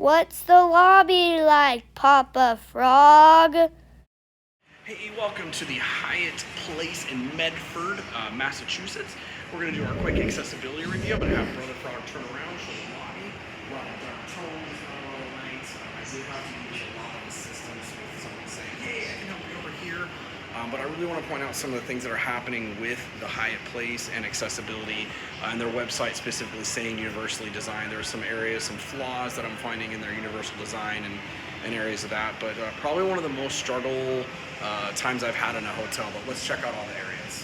What's the lobby like, Papa Frog? Hey, welcome to the Hyatt Place in Medford, Massachusetts. We're going to do our quick accessibility review. I'm going to have Brother Frog turn around, show the lobby. A lot of dark tones, not a lot of lights. I did have to use a lot of assistance with someone saying, hey, I can help you over here. But I really want to point out some of the things that are happening with the Hyatt Place and accessibility, and their website specifically saying universally designed. There are some areas, some flaws that I'm finding in their universal design and areas of that, but probably one of the most struggle times I've had in a hotel. But let's check out all the areas.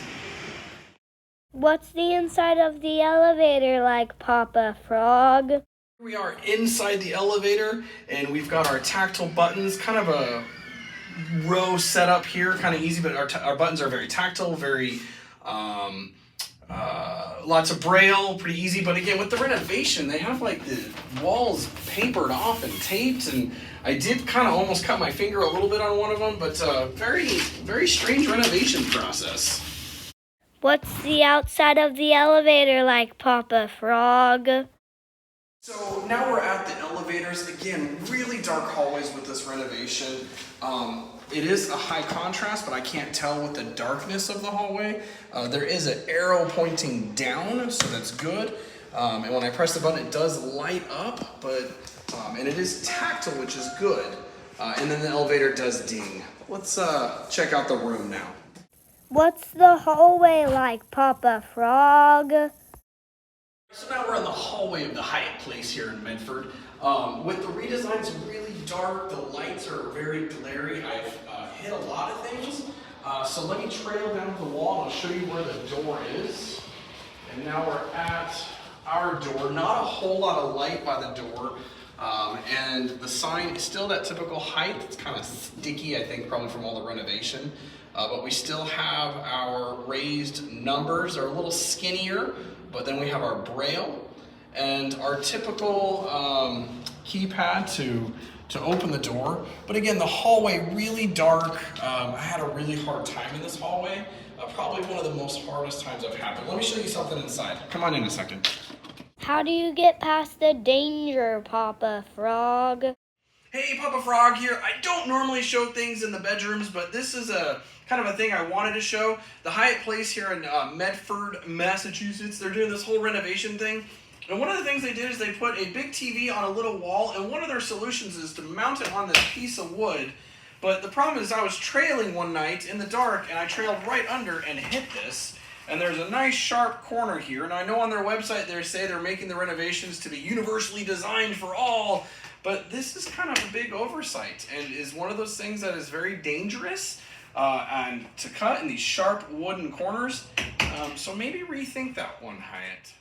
What's the inside of the elevator like, Papa Frog? We are inside the elevator, and we've got our tactile buttons, kind of a row set up here, kind of easy, but our buttons are very tactile, very lots of braille, pretty easy. But again, with the renovation, they have like the walls papered off and taped, and I did kind of almost cut my finger a little bit on one of them, but very, very strange renovation process. What's the outside of the elevator like, Papa Frog? So now we're at the elevators. Again, really dark hallways with this renovation. It is a high contrast, but I can't tell with the darkness of the hallway. There is an arrow pointing down, so that's good. And when I press the button, it does light up, but and it is tactile, which is good. And then the elevator does ding. Let's check out the room now. What's the hallway like, Papa Frog? So now we're in the hallway of the Hyatt Place here in Medford. With the redesign, it's really dark. The lights are very glary. I've hit a lot of things. So let me trail down the wall and I'll show you where the door is. And now we're at our door. Not a whole lot of light by the door. And the sign is still that typical height. It's kind of sticky, I think, probably from all the renovation. But we still have our raised numbers. They're a little skinnier, but then we have our braille and our typical keypad to open the door. But again, the hallway really dark. I had a really hard time in this hallway. Probably one of the most hardest times I've had. But let me show you something inside. Come on in a second. How do you get past the danger, Papa Frog? Hey, Papa Frog here. I don't normally show things in the bedrooms, but this is a kind of a thing I wanted to show. The Hyatt Place here in Medford, Massachusetts, they're doing this whole renovation thing. And one of the things they did is they put a big TV on a little wall, and one of their solutions is to mount it on this piece of wood. But the problem is I was trailing one night in the dark, and I trailed right under and hit this. And there's a nice sharp corner here, and I know on their website they say they're making the renovations to be universally designed for all, but this is kind of a big oversight and is one of those things that is very dangerous and to cut in these sharp wooden corners. So maybe rethink that one, Hyatt.